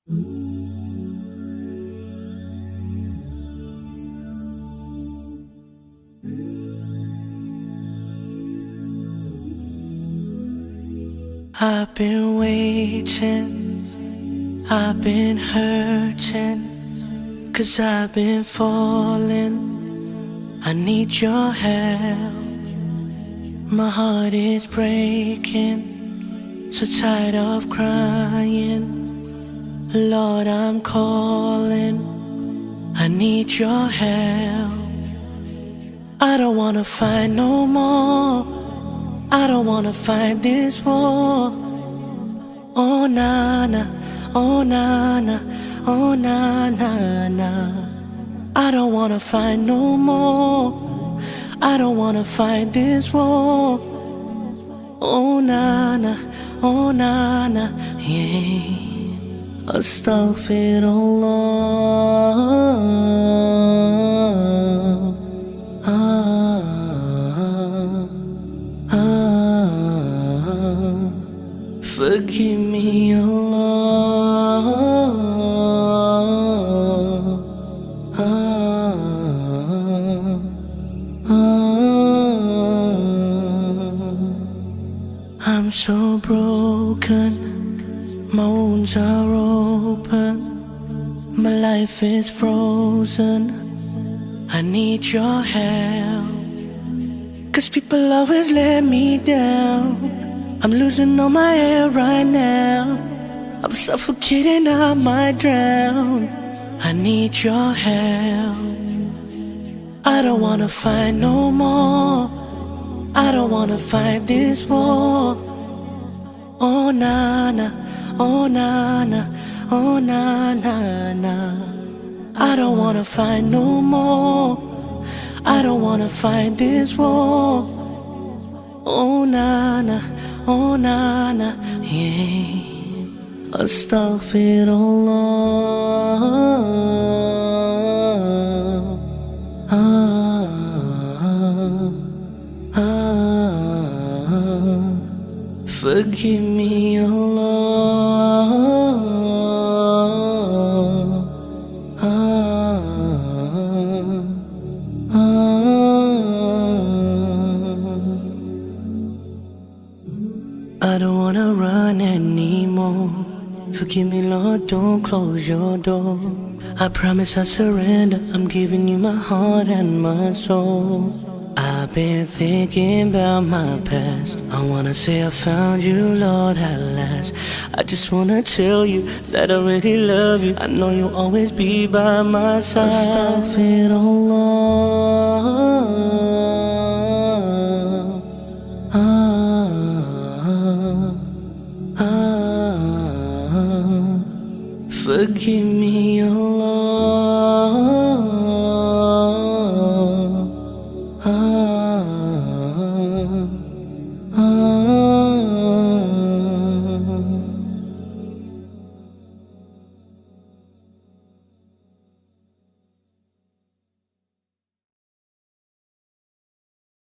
I've been waiting, I've been hurting, 'cause I've been falling. I need your help. My heart is breaking, so tired of crying. Lord, I'm calling, I need your help. I don't wanna fight no more, I don't wanna fight this war. Oh na na, oh na na, oh na na na. I don't wanna fight no more, I don't wanna fight this war. Oh na na, oh na na, yeah. Astaghfirullah. Forgive me, Allah. I'm so broken, my wounds are open, my life is frozen. I need your help, 'cause people always let me down. I'm losing all my air right now, I'm suffocating, I might drown. I need your help. I don't wanna fight no more, I don't wanna fight this war. Oh na na, oh na na, oh na na na. I don't wanna fight no more, I don't wanna fight this war. Oh na na, oh na na, yeah. Astaghfirullah. Forgive me, Allah. I don't wanna run anymore. Forgive me, Lord, don't close your door. I promise I surrender, I'm giving you my heart and my soul. I've been thinking about my past, I wanna say I found you, Lord, at last. I just wanna tell you that I really love you, I know you'll always be by my side. Astaghfirullah. Forgive me,